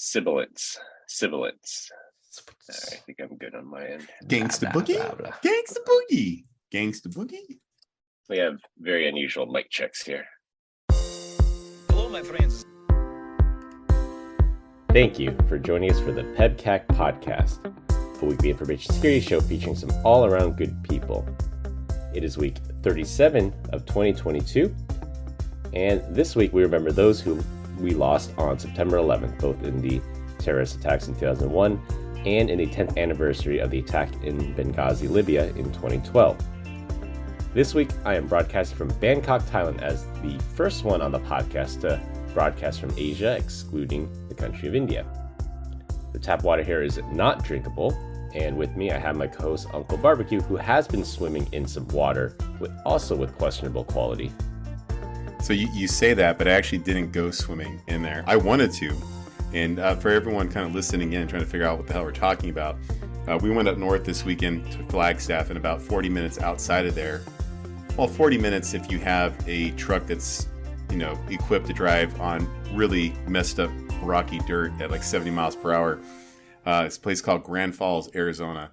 Sibilance. Sibilance. I think I'm good on my end. Gangsta Blah, boogie. blah, blah. Gangsta boogie. Gangsta boogie. We have very unusual mic checks here. Hello, my friends. Thank you for joining us for the PEBCAK Podcast, a weekly information security show featuring some all-around good people. It is week 37 of 2022, and this week we remember those who we lost on September 11th, both in the terrorist attacks in 2001 and in the 10th anniversary of the attack in Benghazi, Libya in 2012. This week I am broadcasting from Bangkok, Thailand as the first one on the podcast to broadcast from Asia, excluding the country of India. The tap water here is not drinkable, and with me I have my co-host Uncle Barbecue, who has been swimming in some water, also with questionable quality. So you say that, but I actually didn't go swimming in there. I wanted to. And for everyone kind of listening in and trying to figure out what the hell we're talking about, we went up north this weekend to Flagstaff, and about 40 minutes outside of there, well, 40 minutes if you have a truck that's, equipped to drive on really messed up rocky dirt at like 70 miles per hour. It's a place called Grand Falls, Arizona.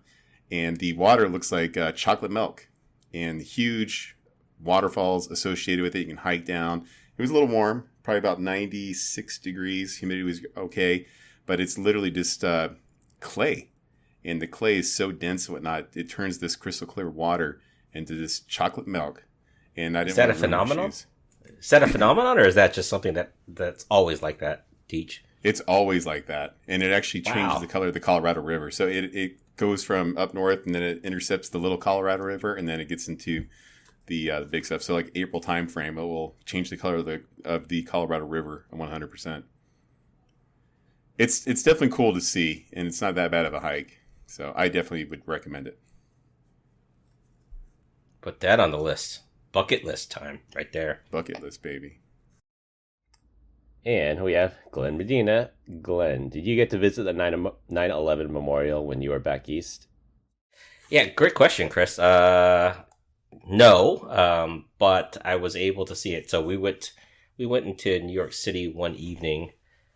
And the water looks like chocolate milk, and huge waterfalls associated with it. You can hike down. It was a little warm, probably about 96 degrees. Humidity was okay, but it's literally just clay. And the clay is so dense and whatnot, it turns this crystal clear water into this chocolate milk. And I didn't. Is that a phenomenon? Is that a phenomenon, or is that just something that's always like that, Teach? It's always like that. And it actually changes the color of the Colorado River. So it goes from up north, and then it intercepts the little Colorado River, and then it gets into the big stuff. So like April time frame, it will change the color of the Colorado River 100%. It's definitely cool to see, and it's not that bad of a hike. So I definitely would recommend it. Put that on the list. Bucket list time right there. Bucket list, baby. And we have Glenn Medina. Glenn, did you get to visit the 9/11 memorial when you were back east? Yeah, great question, Chris. No, but I was able to see it. So we went into New York City one evening,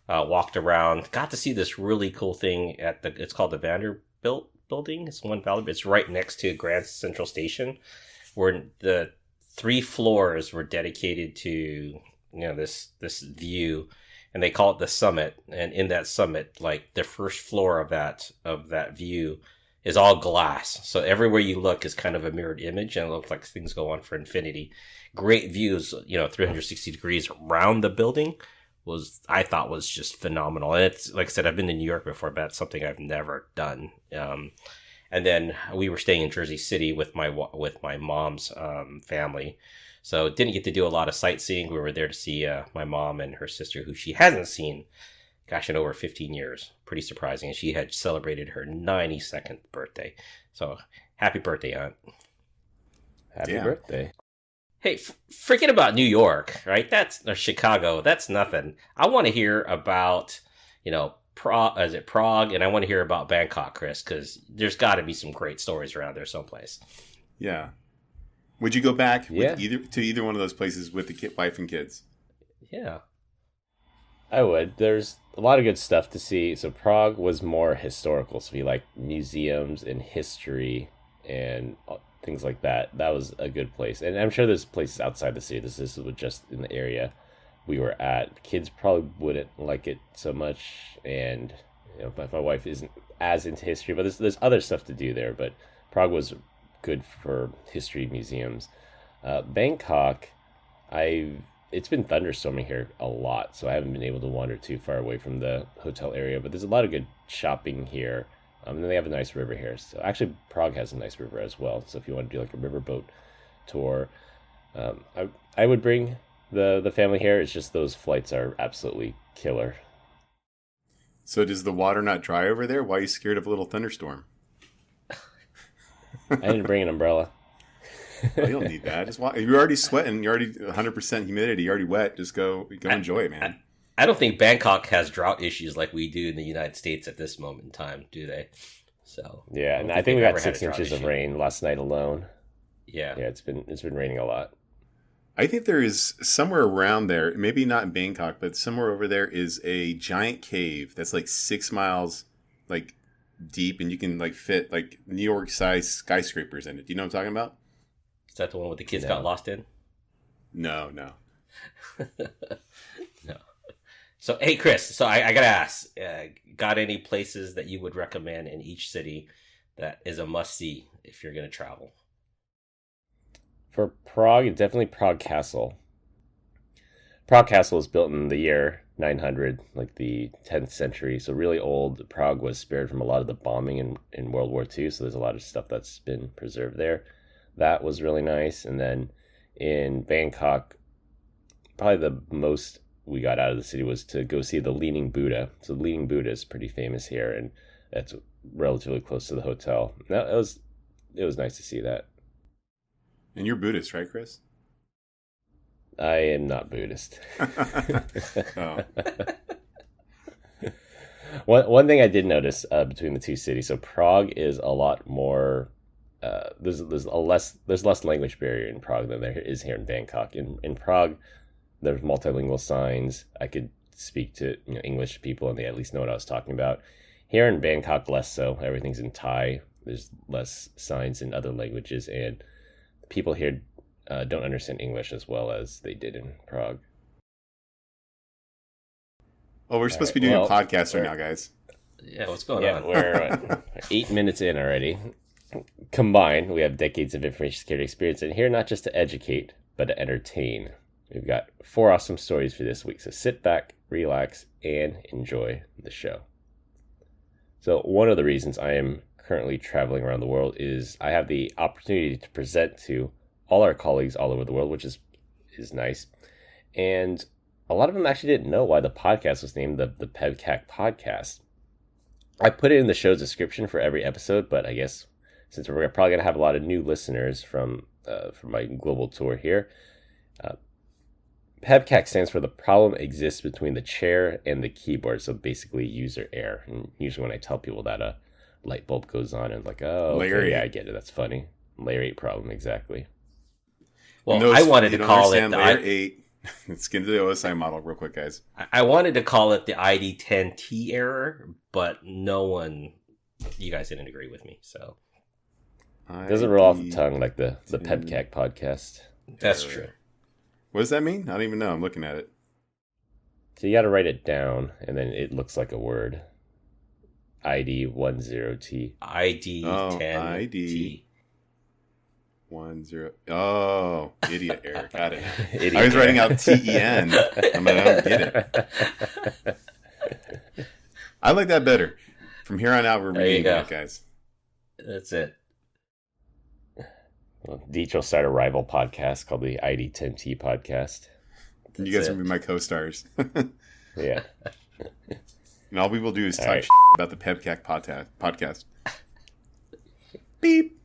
walked around, got to see this really cool thing it's called the Vanderbilt building. It's one Vanderbilt. It's right next to Grand Central Station, where the 3 floors were dedicated to this view, and they call it the summit. And in that summit, like the first floor of that view is all glass, so everywhere you look is kind of a mirrored image, and it looks like things go on for infinity. Great views, 360 degrees around the building I thought was just phenomenal. And it's like I said, I've been to New York before, but it's something I've never done. And then we were staying in Jersey City with my mom's family, so didn't get to do a lot of sightseeing. We were there to see my mom and her sister, who she hasn't seen, gosh, in over 15 years. Pretty surprising. And she had celebrated her 92nd birthday. So happy birthday, Aunt. Happy birthday. Hey, forget about New York, right? Or Chicago. That's nothing. I want to hear about, Prague? And I want to hear about Bangkok, Chris, because there's got to be some great stories around there someplace. Yeah. Would you go back to either one of those places with the wife and kids? Yeah. I would. There's a lot of good stuff to see. So Prague was more historical, so if you like museums and history and things like that, that was a good place. And I'm sure there's places outside the city. This was just in the area we were at. Kids probably wouldn't like it so much, and my wife isn't as into history, but there's other stuff to do there. But Prague was good for history museums. Bangkok, it's been thunderstorming here a lot, so I haven't been able to wander too far away from the hotel area, but there's a lot of good shopping here. And they have a nice river here. So actually, Prague has a nice river as well. So if you want to do like a riverboat tour, I would bring the family here. It's just those flights are absolutely killer. So does the water not dry over there? Why are you scared of a little thunderstorm? I didn't bring an umbrella. Well, you don't need that. You're already sweating. You're already 100% humidity. You're already wet. Just go enjoy it, man. I don't think Bangkok has drought issues like we do in the United States at this moment in time, do they? So yeah, and I think we got 6 inches of rain last night alone. Yeah, it's been raining a lot. I think there is somewhere around there, maybe not in Bangkok, but somewhere over there is a giant cave that's like 6 miles like deep, and you can like fit like New York sized skyscrapers in it. Do you know what I'm talking about? Is that the one where the kids got lost in? No. No. So, hey, Chris, so I got to ask, got any places that you would recommend in each city that is a must-see if you're going to travel? For Prague, definitely Prague Castle. Prague Castle was built in the year 900, like the 10th century, so really old. Prague was spared from a lot of the bombing in World War II, so there's a lot of stuff that's been preserved there. That was really nice. And then in Bangkok, probably the most we got out of the city was to go see the Leaning Buddha. So the Leaning Buddha is pretty famous here, and that's relatively close to the hotel. It was nice to see that. And you're Buddhist, right, Chris? I am not Buddhist. Oh. One thing I did notice between the two cities, so Prague is a lot more. There's less language barrier in Prague than there is here in Bangkok. In Prague, there's multilingual signs. I could speak to English people, and they at least know what I was talking about. Here in Bangkok, less so. Everything's in Thai. There's less signs in other languages, and people here don't understand English as well as they did in Prague. Oh, we're supposed to be doing a podcast right now, guys. Yeah, what's going on? We're 8 minutes in already. Combined, we have decades of information security experience, and here not just to educate, but to entertain. We've got 4 awesome stories for this week, so sit back, relax, and enjoy the show. So one of the reasons I am currently traveling around the world is I have the opportunity to present to all our colleagues all over the world, which is nice. And a lot of them actually didn't know why the podcast was named the PEBCAK Podcast. I put it in the show's description for every episode, but I guess since we're probably going to have a lot of new listeners from my global tour here, PEBCAK stands for the problem exists between the chair and the keyboard, so basically user error. And usually when I tell people that, a light bulb goes on and like, oh, okay, yeah, I get it. That's funny. Layer 8 problem, exactly. Well, I wanted to call it layer 8. Let's get into the OSI model real quick, guys. I wanted to call it the ID10T error, but you guys didn't agree with me, so. It doesn't roll off the tongue like the PEBCAK podcast. That's true. What does that mean? I don't even know. I'm looking at it. So you got to write it down, and then it looks like a word. ID10T. ID10T. ID 10. Oh, idiot error. Got it. Idiot I was writing error. out TEN. I don't get it. I like that better. From here on out, we're reading that, guys. That's it. Well, Deech will start a rival podcast called the ID10T Podcast. You guys will be my co-stars. Yeah. And all we will do is talk right. about the PEBCAK podcast. Beep.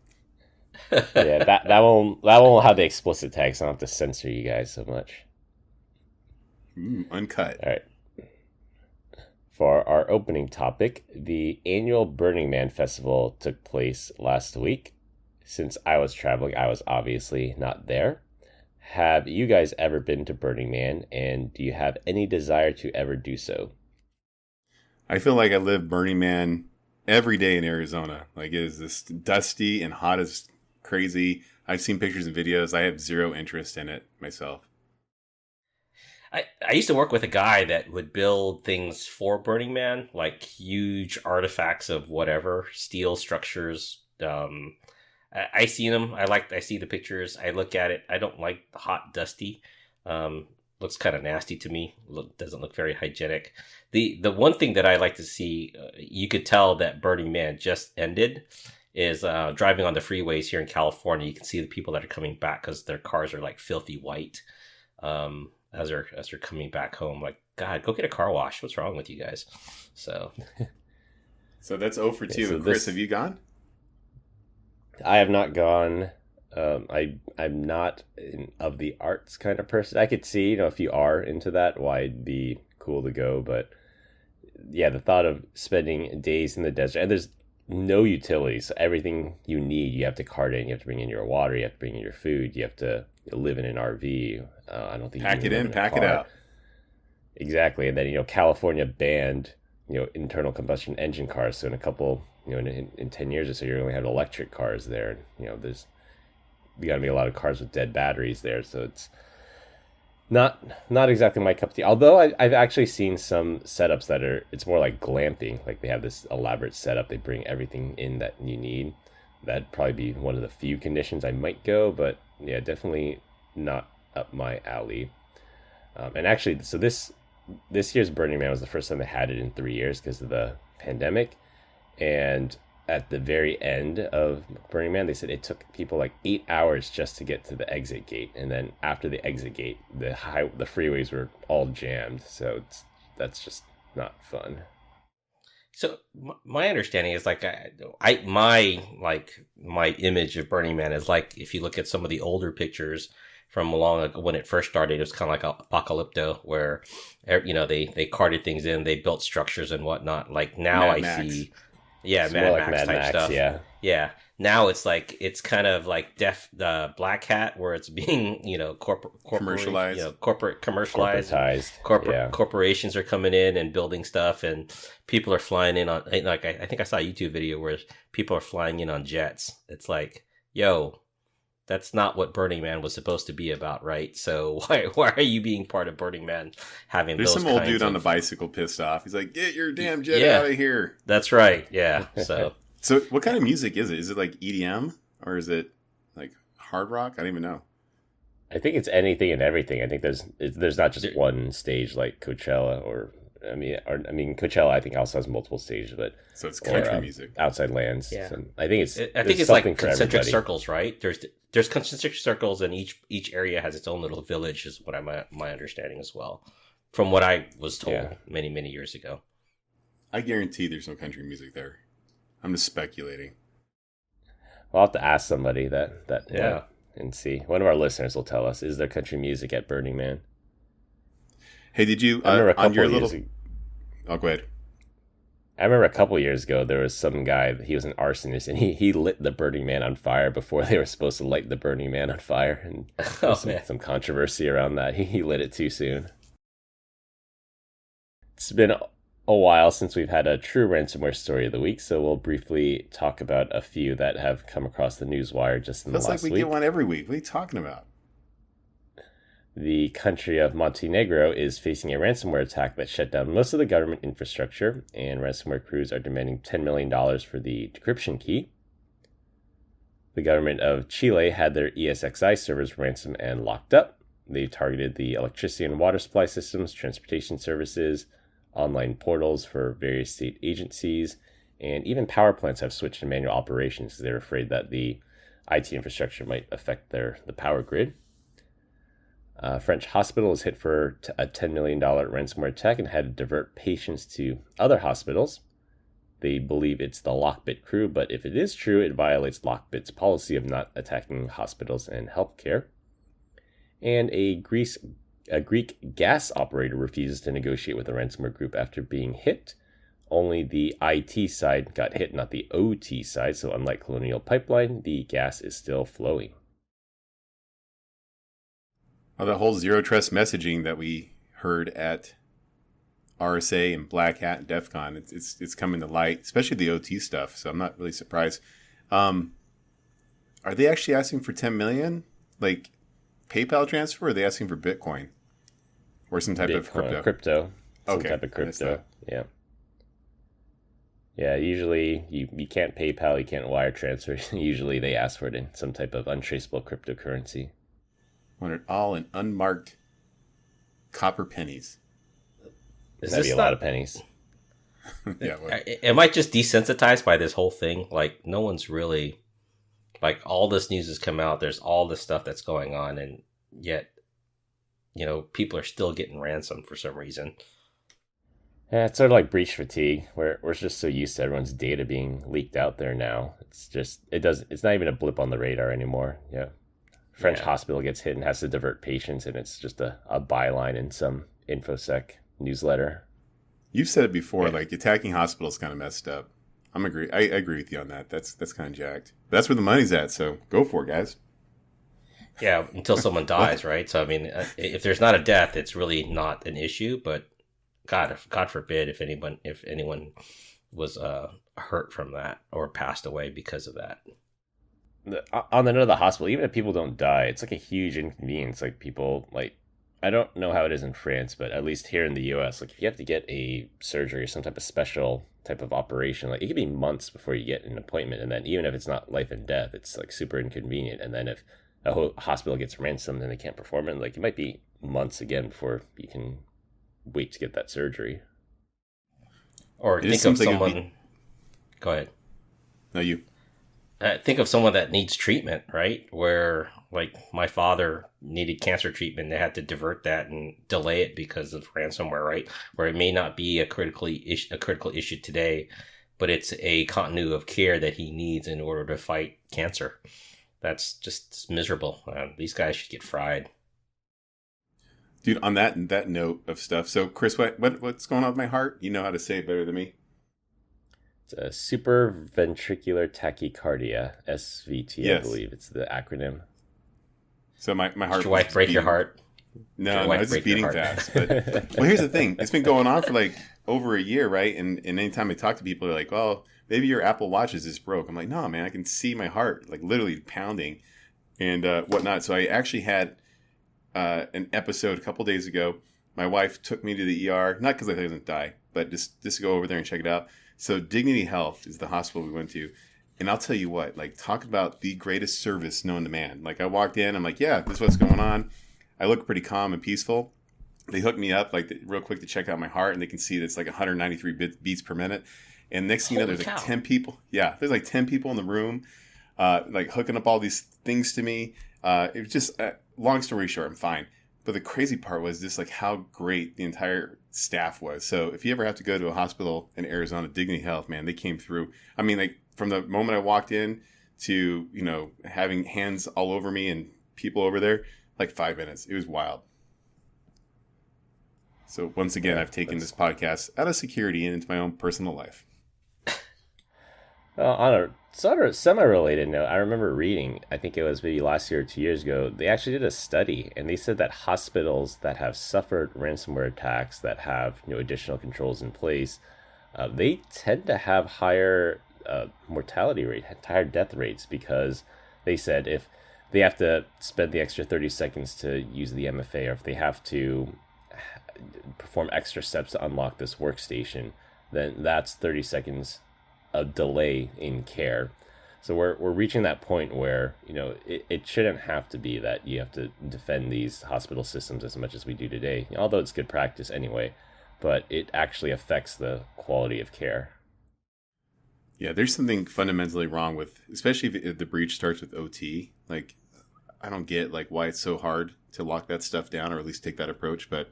Yeah, that won't have the explicit tags, so I don't have to censor you guys so much. Ooh, uncut. All right. For our opening topic, the annual Burning Man Festival took place last week. Since I was traveling, I was obviously not there. Have you guys ever been to Burning Man, and do you have any desire to ever do so? I feel like I live Burning Man every day in Arizona. Like, it is this dusty and hot as crazy. I've seen pictures and videos. I have zero interest in it myself. I used to work with a guy that would build things for Burning Man, like huge artifacts of whatever, steel structures. I seen them. I see the pictures. I look at it. I don't like the hot, dusty. Looks kind of nasty to me. Doesn't look very hygienic. The one thing that I like to see, you could tell that Burning Man just ended, is driving on the freeways here in California. You can see the people that are coming back because their cars are like filthy white as they're coming back home. Like, God, go get a car wash. What's wrong with you guys? So that's 0 for 2. Yeah, so Chris, have you gone? I have not gone. I'm not of the arts kind of person. I could see, if you are into that, why it'd be cool to go. But yeah, the thought of spending days in the desert, and there's no utilities. So everything you need, you have to cart in. You have to bring in your water. You have to bring in your food. You have to live in an RV. I don't think Pack you it can live in, a pack it car. out. Exactly, and then California banned internal combustion engine cars. So in a couple in 10 years or so, you're going to have electric cars there. There's going to be a lot of cars with dead batteries there. So it's not exactly my cup of tea. Although I've actually seen some setups that it's more like glamping. Like they have this elaborate setup. They bring everything in that you need. That'd probably be one of the few conditions I might go. But yeah, definitely not up my alley. And actually, so this year's Burning Man was the first time they had it in 3 years because of the pandemic. And at the very end of Burning Man, they said it took people like 8 hours just to get to the exit gate. And then after the exit gate, the freeways were all jammed. So that's just not fun. So my understanding is like my image of Burning Man is like if you look at some of the older pictures from along like when it first started, it was kind of like Apocalypto, where they carted things in, they built structures and whatnot. Like now Mad I Max. see, yeah, It's Mad more like Max Mad type Max, stuff. Yeah. Now it's kind of like Black Hat, where it's being Commercialized. corporate commercialized. Corporatized. Corporations are coming in and building stuff, and people are flying in on. Like I think I saw a YouTube video where people are flying in on jets. It's like, yo, that's not what Burning Man was supposed to be about, right? So why are you being part of Burning Man? Having There's those some old kinds dude on the of- bicycle pissed off. He's like, "Get your damn jet Yeah. out of here!" That's right. Yeah. So. So, what kind of music is it? Is it like EDM or is it like hard rock? I don't even know. I think it's anything and everything. I think there's not just one stage like Coachella Coachella I think also has multiple stages, but So it's country or, music. Outside Lands. Yeah. So I think it's It's like concentric circles, right? There's concentric circles, and each area has its own little village, is what my understanding as well, from what I was told many years ago. I guarantee there's no country music there. I'm just speculating. We'll have to ask somebody that Yeah. and see. One of our listeners will tell us, is there country music at Burning Man? Hey, did you I remember a on your couple little? years ago. Oh, go ahead. I remember a couple years ago, there was some guy, he was an arsonist, and he lit the Burning Man on fire before they were supposed to light the Burning Man on fire. And there was some controversy around that. He lit it too soon. It's been a while since we've had a true ransomware story of the week, so we'll briefly talk about a few that have come across the newswire just in the Feels last like we week. get one every week. What are you talking about? The country of Montenegro is facing a ransomware attack that shut down most of the government infrastructure, and ransomware crews are demanding $10 million for the decryption key. The government of Chile had their ESXi servers ransomed and locked up. They targeted the electricity and water supply systems, transportation services, online portals for various state agencies, and even power plants have switched to manual operations because they're afraid that the IT infrastructure might affect the power grid. French hospital was hit for a $10 million ransomware attack and had to divert patients to other hospitals. They believe it's the Lockbit crew, but if it is true, it violates Lockbit's policy of not attacking hospitals and healthcare. And a Greek gas operator refuses to negotiate with the ransomware group after being hit. Only the IT side got hit, not the OT side, so unlike Colonial Pipeline, the gas is still flowing. Oh, the whole zero trust messaging that we heard at RSA and Black Hat and DEF CON, it's coming to light, especially the OT stuff, so I'm not really surprised. Are they actually asking for 10 million? Like PayPal transfer, or are they asking for Bitcoin? Or some type of crypto? Some Okay, type of I missed crypto. Yeah. Yeah, usually you can't PayPal, you can't wire transfer. Usually they ask for it in some type of untraceable cryptocurrency. Want it all in unmarked copper pennies. That'd be a lot of pennies. Yeah. Well, Am I just desensitized by this whole thing? Like, no one's really, like, all this news has come out. There's all this stuff that's going on, and yet, people are still getting ransomed for some reason. Yeah, it's sort of like breach fatigue. We're just so used to everyone's data being leaked out there now. It's not even a blip on the radar anymore. Yeah. French hospital gets hit and has to divert patients, and it's just a byline in some InfoSec newsletter. you've said it before, like attacking hospitals kind of messed up. I agree with you on that. That's kind of jacked. But that's where the money's at, so go for it, guys. Yeah, until someone dies, right? So I mean, if there's not a death, it's really not an issue. But God forbid if anyone was hurt from that or passed away because of that. On the note of the hospital, even if people don't die, it's like a huge inconvenience. Like people, like, I don't know how it is in France, but at least here in the US, like if you have to get a surgery or some type of special type of operation, like it could be months before you get an appointment. And then even if it's not life and death, it's like super inconvenient. And then if a whole hospital gets ransomed and they can't perform it, like it might be months again before you can wait to get that surgery. Or think of someone. Go ahead. No, you. Think of someone that needs treatment, right? Where, like, my father needed cancer treatment. They had to divert that and delay it because of ransomware, right? Where it may not be a critical issue today, but it's a continuity of care that he needs in order to fight cancer. That's just miserable. These guys should get fried. Dude, on that note of stuff. So, Chris, what's going on with my heart? You know how to say it better than me. It's a supraventricular tachycardia, SVT, yes. I believe it's the acronym. So my heart. Did your wife break your heart? No, it's just beating fast. But well, here's the thing: it's been going on for like over a year, right? And anytime I talk to people, they're like, "Well, maybe your Apple Watch is just broke." I'm like, "No, man, I can see my heart like literally pounding and whatnot." So I actually had an episode a couple days ago. My wife took me to the ER, not because I thought I was going to die, but just to go over there and check it out. So Dignity Health is the hospital we went to. And I'll tell you what, like, talk about the greatest service known to man. Like, I walked in, I'm like, yeah, this is what's going on. I look pretty calm and peaceful. They hooked me up, like, real quick to check out my heart, and they can see that it's like 193 beats per minute. And next thing you know, there's like 10 people. Yeah, there's like 10 people in the room, like, hooking up all these things to me. It was just, long story short, I'm fine. But the crazy part was just like how great the entire staff was. So if you ever have to go to a hospital in Arizona, Dignity Health, man, they came through. I mean, like from the moment I walked in to, you know, having hands all over me and people over there, like 5 minutes. It was wild. So once again, I've taken this podcast out of security and into my own personal life. On a sort of semi-related note, I remember reading, I think it was maybe last year or 2 years ago, they actually did a study, and they said that hospitals that have suffered ransomware attacks that have, you know, additional controls in place, they tend to have higher mortality rate, higher death rates, because they said if they have to spend the extra 30 seconds to use the MFA, or if they have to perform extra steps to unlock this workstation, then that's 30 seconds a delay in care. So we're reaching that point where, you know, it shouldn't have to be that you have to defend these hospital systems as much as we do today, although it's good practice anyway, but it actually affects the quality of care. Yeah, there's something fundamentally wrong with, especially if the breach starts with OT. Like, I don't get like why it's so hard to lock that stuff down, or at least take that approach, but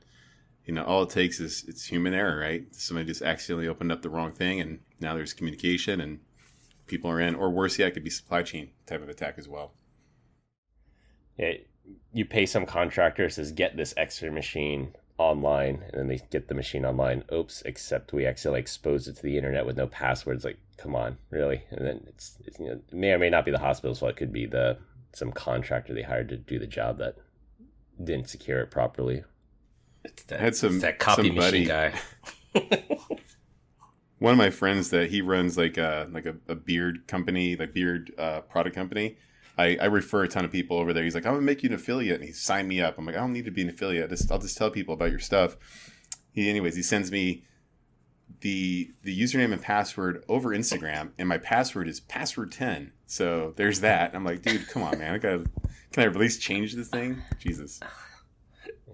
you know, all it takes is it's human error, right? Somebody just accidentally opened up the wrong thing, and now there's communication, and people are in. Or worse yet, it could be supply chain type of attack as well. Yeah, you pay some contractor, says get this extra machine online, and then they get the machine online. Oops, except we accidentally exposed it to the internet with no passwords. Like, come on, really? And then it's you know, it may or may not be the hospital's fault. It could be some contractor they hired to do the job that didn't secure it properly. I had that copy machine guy. One of my friends that he runs like a beard company, like beard product company. I refer a ton of people over there. He's like, I'm gonna make you an affiliate, and he signed me up. I'm like, I don't need to be an affiliate. I'll just tell people about your stuff. He sends me the username and password over Instagram, and my password is password 10. So there's that. I'm like, dude, come on, man. Can I at least change this thing? Jesus.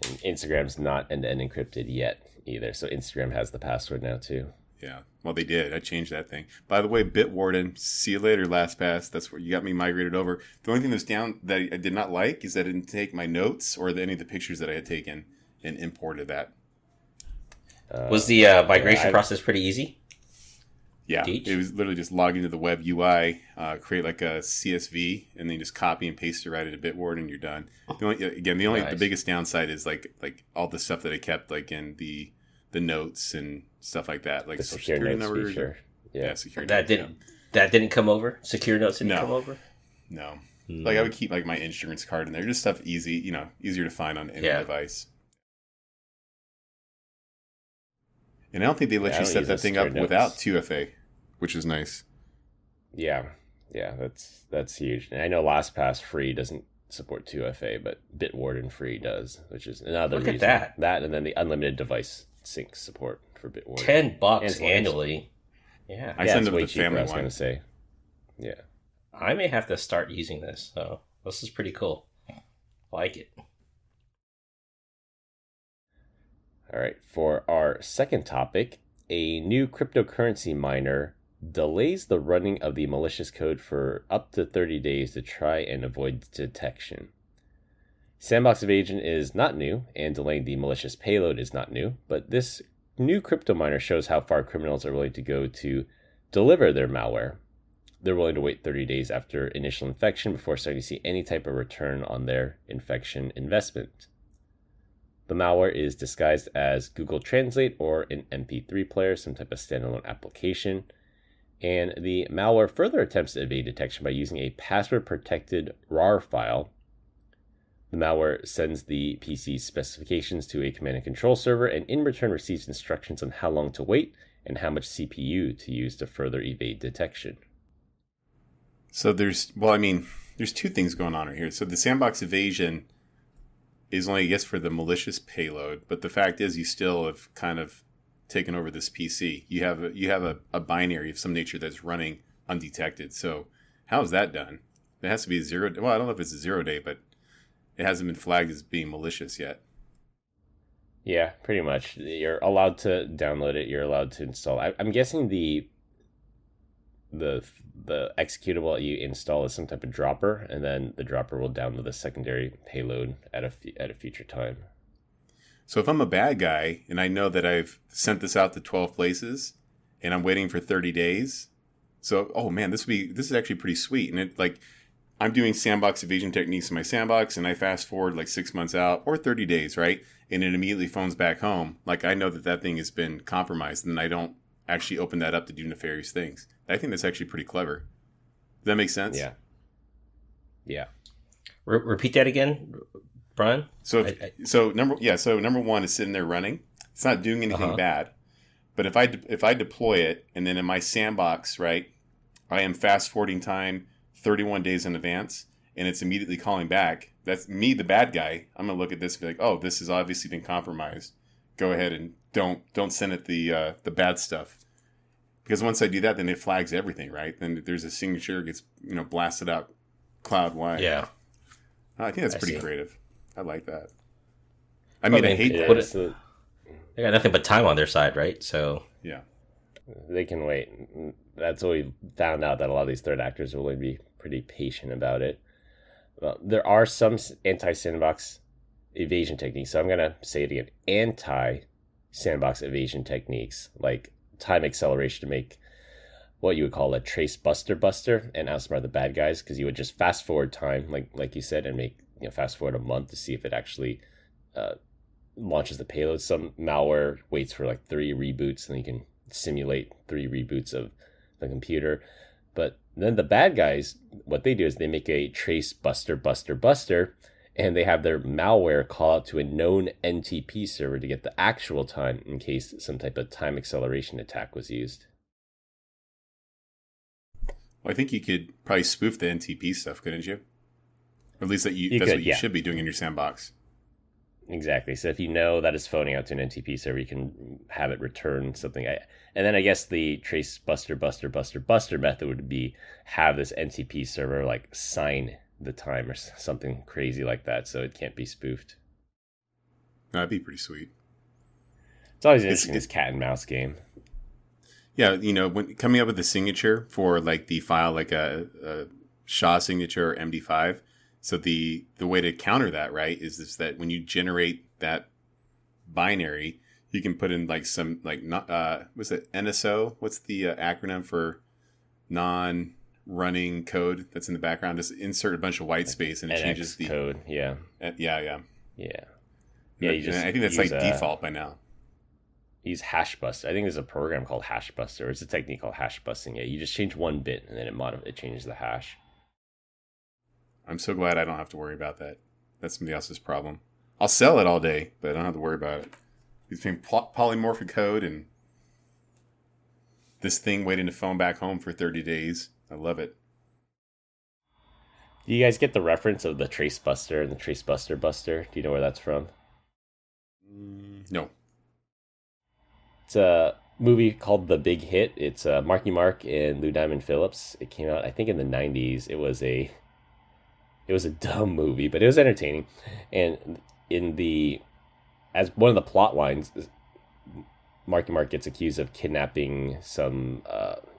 And Instagram's not end-to-end encrypted yet either, so Instagram has the password now too. Yeah, well, they did. I changed that thing. By the way, Bitwarden, see you later, LastPass. That's where you got me migrated over. The only thing that's down that I did not like is that I didn't take my notes or any of the pictures that I had taken and imported that. Was the migration process pretty easy? Yeah, it was literally just log into the web UI, create like a CSV, and then just copy and paste it right into Bitwarden, and you're done. The biggest downside is like all the stuff that I kept like in the notes and stuff like that, like the secure notes numbers. Feature. Yeah, secure that notes, didn't come over. Secure notes didn't come over. No. Like I would keep like my insurance card in there, just stuff easier to find on any device. And I don't think they let you set that thing up without 2FA, which is nice. Yeah, that's huge. And I know LastPass free doesn't support 2FA, but Bitwarden free does, which is another reason. Look at that. That and then the unlimited device sync support for Bitwarden. $10 annually. Yeah. I send them the cheaper, family I was one. going to say. Yeah. I may have to start using this. So this is pretty cool. Like it. All right. For our second topic, a new cryptocurrency miner delays the running of the malicious code for up to 30 days to try and avoid detection. Sandbox evasion is not new, and delaying the malicious payload is not new, but this new crypto miner shows how far criminals are willing to go to deliver their malware. They're willing to wait 30 days after initial infection before starting to see any type of return on their infection investment. The malware is disguised as Google Translate or an MP3 player, some type of standalone application. And the malware further attempts to evade detection by using a password-protected RAR file. The malware sends the PC's specifications to a command and control server, and in return receives instructions on how long to wait and how much CPU to use to further evade detection. So there's two things going on right here. So the sandbox evasion is only, I guess, for the malicious payload, but the fact is you still have kind of taken over this PC. You have a binary of some nature that's running undetected. So how is that done? It has to be a 0. Well, I don't know if it's a 0 day, but it hasn't been flagged as being malicious yet. Yeah, pretty much. You're allowed to download it. You're allowed to install. I'm guessing the executable that you install is some type of dropper, and then the dropper will download the secondary payload at a future time. So if I'm a bad guy and I know that I've sent this out to 12 places and I'm waiting for 30 days, so oh man, this is actually pretty sweet. And it like I'm doing sandbox evasion techniques in my sandbox, and I fast forward like 6 months out or 30 days, right? And it immediately phones back home. Like I know that thing has been compromised, and I don't actually open that up to do nefarious things. I think that's actually pretty clever. Does that make sense? Yeah. Repeat that again, Brian. So number one is sitting there running. It's not doing anything bad. But if I deploy it, and then in my sandbox, right, I am fast forwarding time 31 days in advance, and it's immediately calling back. That's me, the bad guy. I'm gonna look at this and be like, oh, this has obviously been compromised. Go ahead and don't send it the bad stuff. Because once I do that, then it flags everything, right? Then there's a signature gets blasted out cloud wide. Yeah, I think that's pretty creative. I like that. I hate that. They got nothing but time on their side, right? So yeah, they can wait. That's what we found out, that a lot of these threat actors will be pretty patient about it. Well, there are some anti-sandbox evasion techniques. So I'm gonna say it again: anti-sandbox evasion techniques, like time acceleration, to make what you would call a trace buster and outsmart the bad guys, because you would just fast forward time, like you said, and make fast forward a month to see if it actually launches the payload. Some malware waits for like 3 reboots, and you can simulate 3 reboots of the computer. But then the bad guys, what they do is they make a trace buster, and they have their malware call out to a known NTP server to get the actual time in case some type of time acceleration attack was used. Well, I think you could probably spoof the NTP stuff, couldn't you? Or at least that's what you should be doing in your sandbox. Exactly. So if you know that it's phoning out to an NTP server, you can have it return something. And then I guess the trace buster method would be have this NTP server like sign the time or something crazy like that, so it can't be spoofed. That'd be pretty sweet. It's always interesting, this cat and mouse game. Yeah, when coming up with a signature for like the file, like a SHA signature or MD5. So the way to counter that, right, is this, that when you generate that binary, you can put in like some like what's it, NSO? What's the acronym for non-running code that's in the background? Just insert a bunch of white space and it changes the code. Yeah. Yeah. You just I think that's like default by now. Use hash buster. I think there's a program called hash buster. It's a technique called hash busting. Yeah, you just change one bit and then it changes the hash. I'm so glad I don't have to worry about that. That's somebody else's problem. I'll sell it all day, but I don't have to worry about it. Between polymorphic code and this thing waiting to phone back home for 30 days, I love it. Do you guys get the reference of the Trace Buster and the Trace Buster Buster? Do you know where that's from? No. It's a movie called The Big Hit. It's Marky Mark and Lou Diamond Phillips. It came out, I think, in the 90s. It was a dumb movie, but it was entertaining. And as one of the plot lines, Marky Mark gets accused of kidnapping some,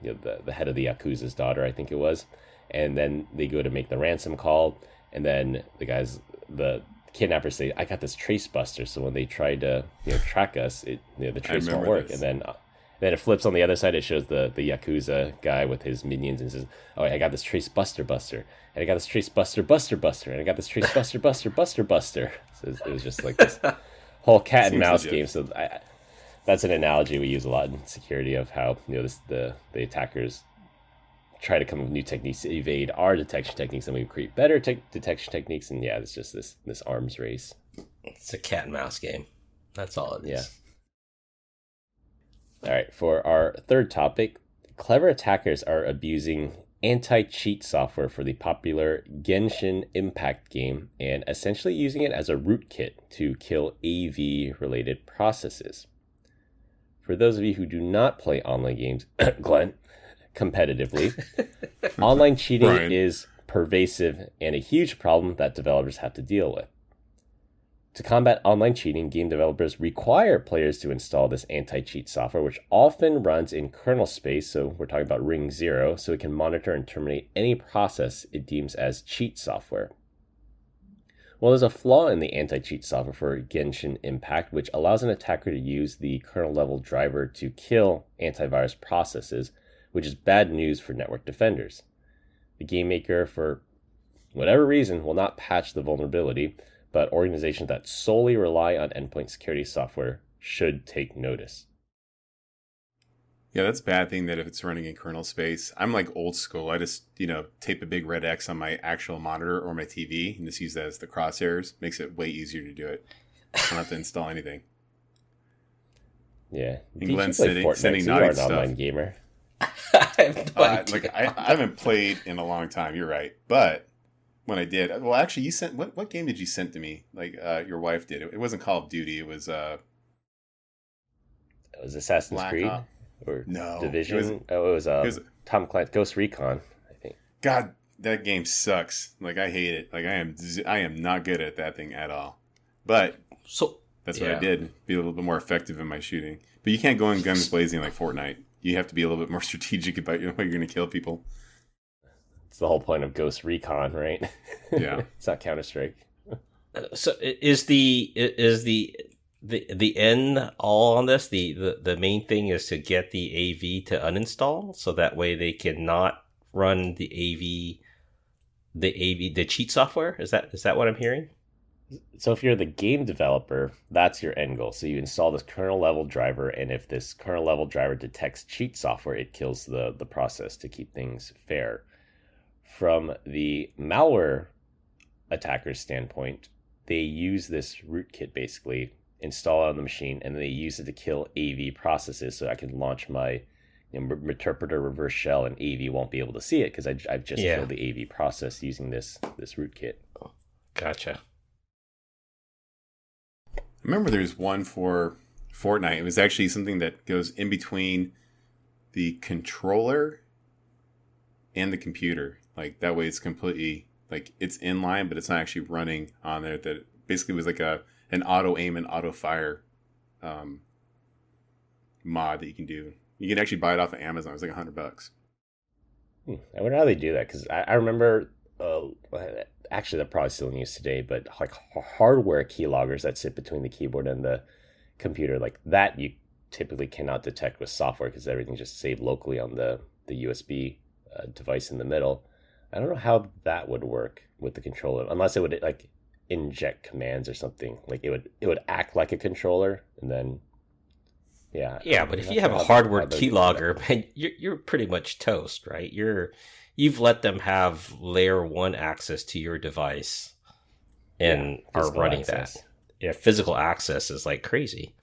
the head of the Yakuza's daughter, I think it was. And then they go to make the ransom call. And then the kidnappers say, I got this trace buster. So when they tried to track us, the trace won't work. This. And then it flips on the other side. It shows the Yakuza guy with his minions and says, oh, I got this trace buster. And I got this trace buster. And I got this trace buster. So it was just like this whole cat and mouse game. So that's an analogy we use a lot in security of how the attackers try to come up with new techniques to evade our detection techniques, and we create better detection techniques. And it's just this arms race. It's a cat and mouse game. That's all it is. Yeah. All right, for our third topic, clever attackers are abusing anti-cheat software for the popular Genshin Impact game and essentially using it as a rootkit to kill AV-related processes. For those of you who do not play online games, Glenn, competitively, online cheating is pervasive and a huge problem that developers have to deal with. To combat online cheating, game developers require players to install this anti-cheat software, which often runs in kernel space, so we're talking about ring 0, so it can monitor and terminate any process it deems as cheat software. Well, there's a flaw in the anti-cheat software for Genshin Impact, which allows an attacker to use the kernel-level driver to kill antivirus processes, which is bad news for network defenders. The game maker, for whatever reason, will not patch the vulnerability, but organizations that solely rely on endpoint security software should take notice. Yeah, that's a bad thing that if it's running in kernel space. I'm like old school. I just, tape a big red X on my actual monitor or my TV and just use that as the crosshairs. Makes it way easier to do it. I don't have to install anything. Yeah. And Glenn's sending naughty you are an stuff. Online gamer. I have no idea. I haven't played in a long time. You're right. But when I did, well, actually, you sent what game did you send to me? Your wife did. It wasn't Call of Duty. It was Assassin's Black Creed Ops. or No, Division. It was Tom Clancy Ghost Recon, I think. God, that game sucks. I hate it. I am not good at that thing at all. But that's what I did. Be a little bit more effective in my shooting. But you can't go in guns blazing like Fortnite. You have to be a little bit more strategic about how you're going to kill people. It's the whole point of Ghost Recon, right? Yeah. It's not Counter-Strike. So is the end all on this? The main thing is to get the AV to uninstall, so that way they cannot run the cheat software. Is that what I'm hearing? So if you're the game developer, that's your end goal. So you install this kernel level driver, and if this kernel level driver detects cheat software, it kills the process to keep things fair. From the malware attacker's standpoint, they use this rootkit basically, install it on the machine, and they use it to kill AV processes. So I can launch my interpreter reverse shell, and AV won't be able to see it because I've just killed the AV process using this rootkit. Gotcha. I remember there's one for Fortnite. It was actually something that goes in between the controller and the computer. That way it's completely, it's inline, but it's not actually running on there. That basically was like an auto aim and auto fire mod that you can do. You can actually buy it off of Amazon. It was like $100. I wonder how they do that, because I remember, actually they're probably still in use today, but hardware keyloggers that sit between the keyboard and the computer, that you typically cannot detect with software because everything's just saved locally on the USB device in the middle. I don't know how that would work with the controller, unless it would inject commands or something. It would act like a controller, and then but if you have a hardware keylogger, man, you're pretty much toast, right? You're you've let them have layer 1 access to your device and are running access. That. Yeah, physical access is like crazy.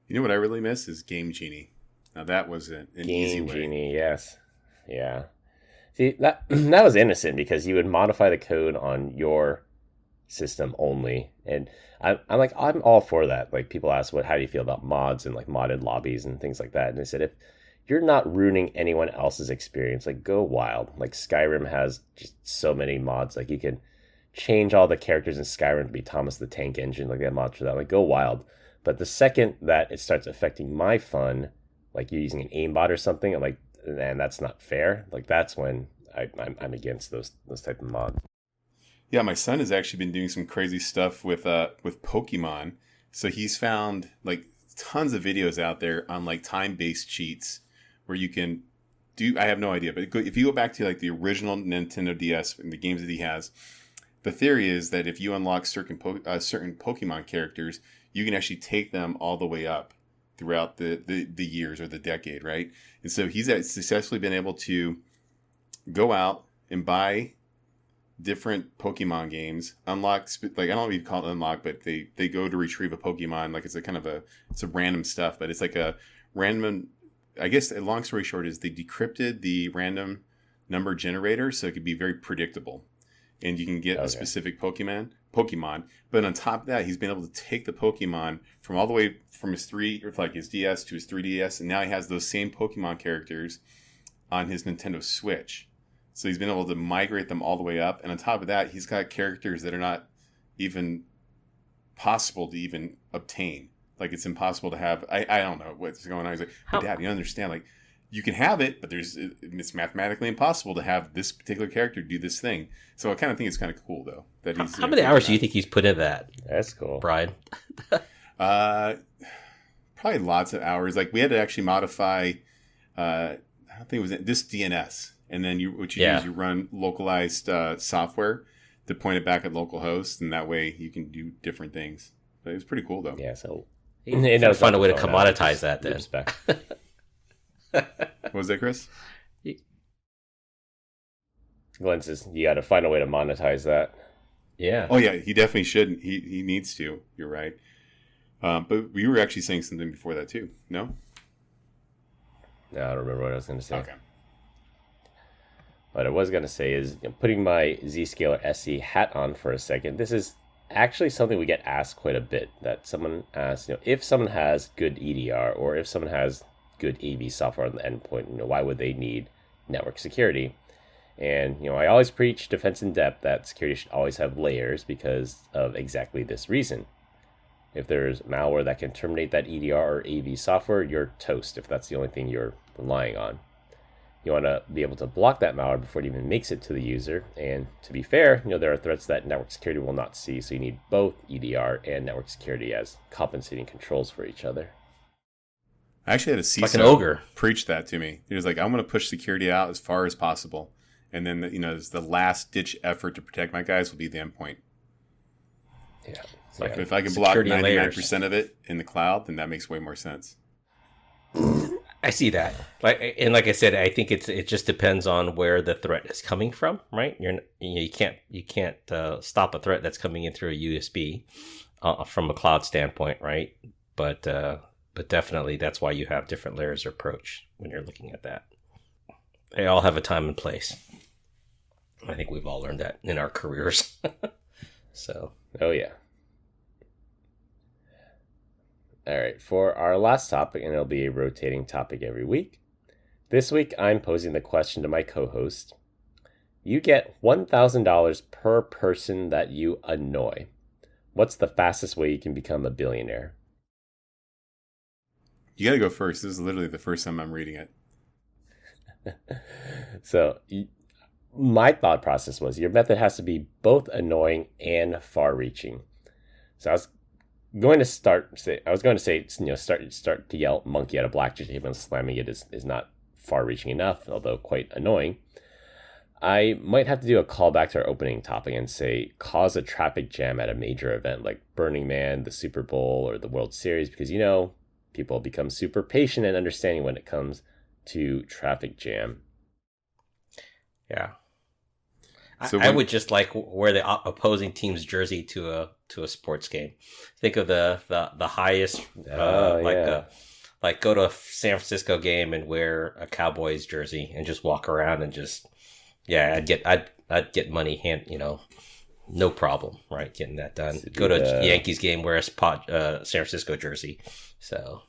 You know what I really miss is Game Genie. Now that was an easy way. Game Genie, yes. Yeah. See, that was innocent because you would modify the code on your system only. And I'm all for that. Like, people ask, how do you feel about mods and like modded lobbies and things like that? And I said, if you're not ruining anyone else's experience, like, go wild. Like, Skyrim has just so many mods. Like, you can change all the characters in Skyrim to be Thomas the Tank Engine. Like, they have mods for that. Like, go wild. But the second that it starts affecting my fun, like you're using an aimbot or something, I'm like, and that's not fair. Like, that's when I'm against those type of mods. Yeah, my son has actually been doing some crazy stuff with Pokemon. So he's found like tons of videos out there on like time-based cheats where you can do. I have no idea, but if you go back to like the original Nintendo DS and the games that he has, the theory is that if you unlock certain Pokemon characters, you can actually take them all the way up throughout the years or the decade, right? And so he's successfully been able to go out and buy different Pokemon games, unlock, like, I don't know what you call it unlock, but they go to retrieve a Pokemon, like it's a kind of it's a random stuff, but it's like a random, I guess, a long story short is they decrypted the random number generator so it could be very predictable. And you can get a specific Pokemon. But on top of that, he's been able to take the Pokemon from all the way from his his DS to his 3DS, and now he has those same Pokemon characters on his Nintendo Switch. So he's been able to migrate them all the way up, and on top of that, he's got characters that are not even possible to even obtain. Like, it's impossible to have. I don't know what's going on. He's like, but Dad, you understand? Like, you can have it, but it's mathematically impossible to have this particular character do this thing. So I kind of think it's kind of cool, though. That he's. How many hours do you think he's put in that? That's cool, Brian. Probably lots of hours. Like, we had to actually modify. I don't think it was this DNS, and then you run localized software to point it back at local hosts, and that way you can do different things. But it was pretty cool, though. Yeah. So find a way to commoditize that then. What was that, Chris? Glenn says you got to find a way to monetize that. Yeah. Oh yeah, he definitely should. He needs to. You're right. But we were actually saying something before that too. No. No, I don't remember what I was going to say. Okay. What I was going to say is, putting my Zscaler SE hat on for a second. This is actually something we get asked quite a bit. That someone asks, if someone has good EDR or if someone has good AV software on the endpoint, why would they need network security? And I always preach defense in depth, that security should always have layers because of exactly this reason. If there's malware that can terminate that EDR or AV software, you're toast if that's the only thing you're relying on. You want to be able to block that malware before it even makes it to the user. And to be fair, there are threats that network security will not see, so you need both EDR and network security as compensating controls for each other. I actually had a CISO like an ogre preach that to me. He was like, I'm going to push security out as far as possible. And then, the last ditch effort to protect my guys will be the endpoint. Yeah. Like, if I can block 99% of it in the cloud, then that makes way more sense. I see that. Like I said, I think it just depends on where the threat is coming from, right? You can't stop a threat that's coming in through a USB from a cloud standpoint, right? But definitely that's why you have different layers of approach when you're looking at that. They all have a time and place. I think we've all learned that in our careers. So, oh yeah. All right, for our last topic, and it'll be a rotating topic every week. This week, I'm posing the question to my co-host. You get $1,000 per person that you annoy. What's the fastest way you can become a billionaire? You got to go first. This is literally the first time I'm reading it. So my thought process was your method has to be both annoying and far-reaching. So I was going to start to yell monkey at a blackjack table and slamming it is not far-reaching enough, although quite annoying. I might have to do a callback to our opening topic and say cause a traffic jam at a major event like Burning Man, the Super Bowl, or the World Series, because people become super patient and understanding when it comes to traffic jam. Yeah. So I would just like wear the opposing team's jersey to a sports game. Think of the highest, like go to a San Francisco game and wear a Cowboys jersey and just walk around and just, I'd get money no problem, right? Getting that done. Go to a Yankees game, wear a San Francisco jersey. So.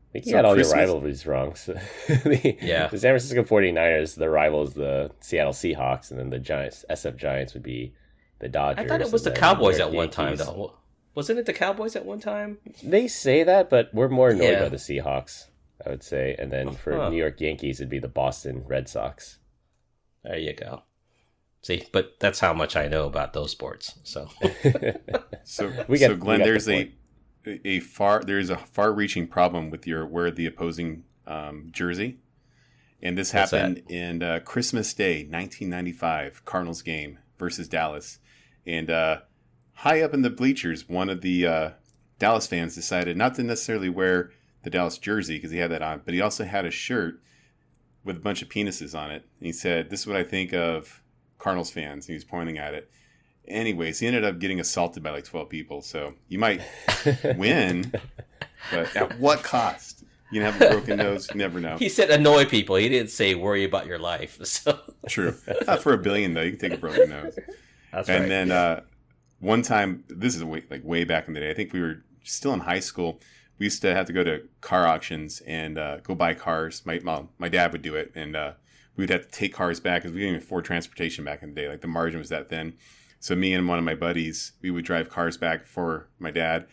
I think you had all your rivalries wrong. So the San Francisco 49ers, their rivals, the Seattle Seahawks, and then the Giants, SF Giants would be the Dodgers. I thought it was the Cowboys at one time, though. Wasn't it the Cowboys at one time? They say that, but we're more annoyed by the Seahawks, I would say. And then for New York Yankees, it'd be the Boston Red Sox. There you go. See, but that's how much I know about those sports. So, Glenn, there's a far-reaching problem with your wear the opposing jersey, and this happened in Christmas Day, 1995, Cardinals game versus Dallas, and high up in the bleachers, one of the Dallas fans decided not to necessarily wear the Dallas jersey because he had that on, but he also had a shirt with a bunch of penises on it, and he said, "This is what I think of Cardinals fans," and he was pointing at it. Anyways, he ended up getting assaulted by like 12 people. So you might win, but at what cost? You can have a broken nose. You never know. He said annoy people. He didn't say worry about your life. So true. Not for $1 billion though. You can take a broken nose. That's right. And then one time, this is way back in the day. I think we were still in high school. We used to have to go to car auctions and go buy cars. My dad would do it, and we'd have to take cars back because we didn't even afford transportation back in the day. Like the margin was that thin. So me and one of my buddies, we would drive cars back for my dad.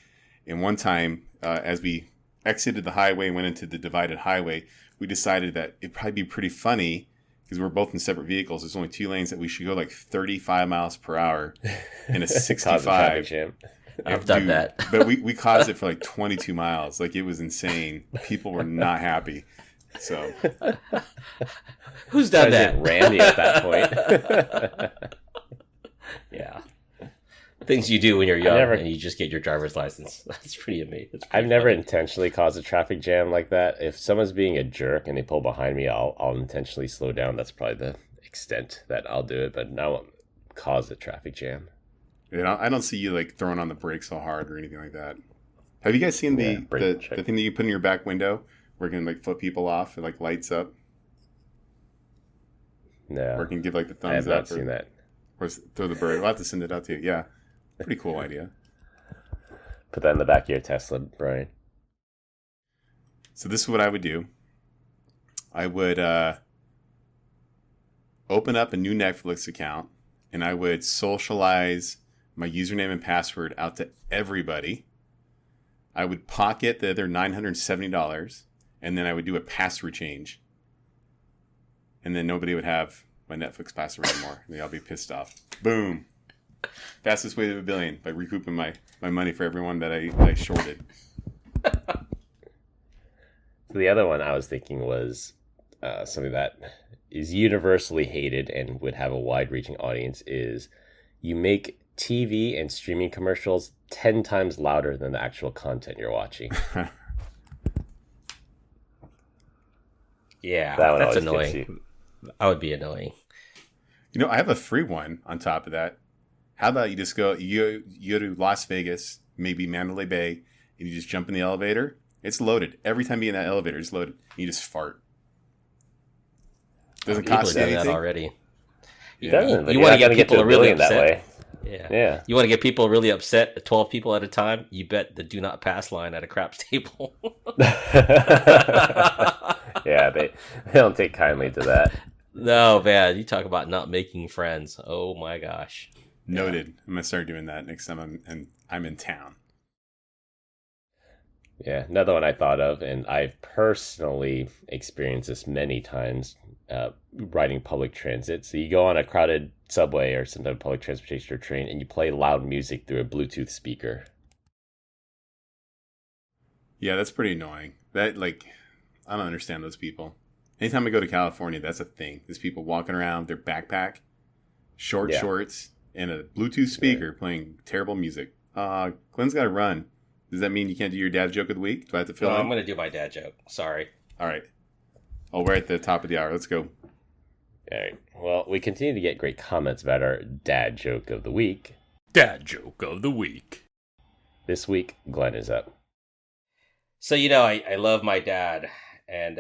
And one time, as we exited the highway and went into the divided highway, we decided that it'd probably be pretty funny because we're both in separate vehicles. There's only 2 lanes that we should go like 35 miles per hour in a 65. I've done that. But we caused it for like 22 miles. Like it was insane. People were not happy. So who's done that? Randy at that point. Yeah. Things you do when you're young and you just get your driver's license. That's pretty amazing. I've never intentionally caused a traffic jam like that. If someone's being a jerk and they pull behind me, I'll intentionally slow down. That's probably the extent that I'll do it, but I won't cause a traffic jam. Yeah, I don't see you like throwing on the brakes so hard or anything like that. Have you guys seen the thing that you put in your back window where it can like flip people off and like lights up? No. Or it can give like the thumbs up. I have not seen that. Or throw the bird. We'll have to send it out to you. Yeah. Pretty cool idea. Put that in the back of your Tesla, Brian. So this is what I would do. I would open up a new Netflix account and I would socialize my username and password out to everybody. I would pocket the other $970 and then I would do a password change. And then nobody would have my Netflix password anymore. They'll all be pissed off. Boom. Fastest way to $1 billion by recouping my money for everyone that I shorted. So the other one I was thinking was something that is universally hated and would have a wide-reaching audience is you make TV and streaming commercials 10 times louder than the actual content you're watching. Yeah, that's annoying. I would be annoying. You know, I have a free one on top of that. How about you just go to Las Vegas, maybe Mandalay Bay, and you just jump in the elevator. It's loaded. Every time you're in that elevator, it's loaded. You just fart. Doesn't cost you anything. That already. Yeah. You want to get people really upset. That way. Yeah. You want to get people really upset, 12 people at a time, you bet the do not pass line at a craps table. Yeah, they don't take kindly to that. No, man. You talk about not making friends. Oh my gosh. Noted. Yeah. I'm going to start doing that next time I'm in town. Yeah, another one I thought of, and I've personally experienced this many times riding public transit. So you go on a crowded subway or some type of public transportation or train, and you play loud music through a Bluetooth speaker. Yeah, that's pretty annoying. I don't understand those people. Anytime I go to California, that's a thing. There's people walking around with their backpack, shorts, and a Bluetooth speaker playing terrible music. Glenn's got to run. Does that mean you can't do your dad joke of the week? Do I have to fill in? I'm going to do my dad joke. Sorry. All right. Oh, we're at the top of the hour. Let's go. All right. Well, we continue to get great comments about our dad joke of the week. Dad joke of the week. This week, Glenn is up. So, I love my dad. And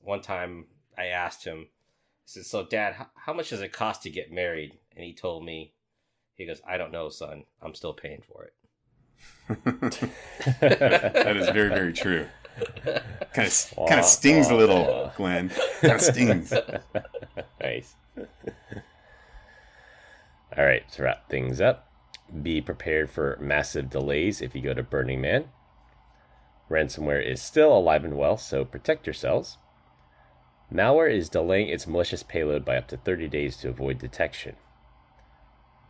one time I asked him, I said, so Dad, how much does it cost to get married? And he told me, he goes, I don't know, son. I'm still paying for it. That is very, very true. Kind of stings a little, Glenn. Kind of stings. Nice. All right, to wrap things up, be prepared for massive delays if you go to Burning Man. Ransomware is still alive and well, so protect yourselves. Malware is delaying its malicious payload by up to 30 days to avoid detection.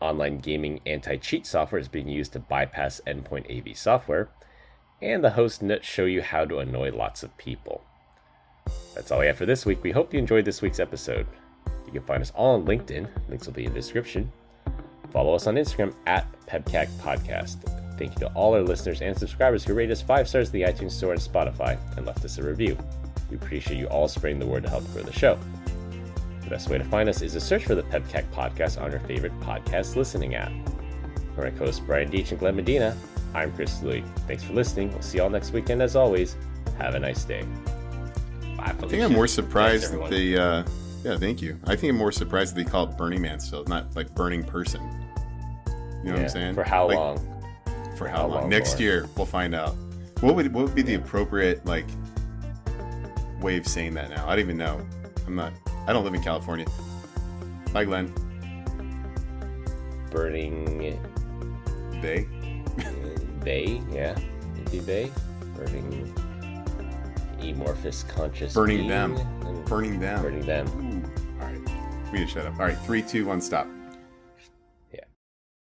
Online gaming anti-cheat software is being used to bypass endpoint AV software, and the host notes show you how to annoy lots of people. That's all we have for this week. We hope you enjoyed this week's episode. You can find us all on LinkedIn. Links will be in the description. Follow us on Instagram at PEBCAK Podcast. Thank you to all our listeners and subscribers who rate us 5 stars in the iTunes Store and Spotify and left us a review. We appreciate you all spreading the word to help grow the show. The best way to find us is to search for the PEBCAK Podcast on your favorite podcast listening app. For my co-hosts Brian Deitch and Glenn Medina, I'm Chris Louie. Thanks for listening. We'll see you all next weekend. As always, have a nice day. Bye, I think I'm more surprised that they, yeah, thank you. I think I'm more surprised that they call it Burning Man still, not like Burning Person. You know what I'm saying? For how long? For how long? Next year, we'll find out. What would be the appropriate, like, way of saying that now? I don't even know. I don't live in California. Bye, Glenn. Burning... They? They, yeah. It'd be they. Burning... Amorphous conscious Burning being. them. Burning them. Burning them. Ooh. All right. We need to shut up. All right. 3, 2, 1, stop.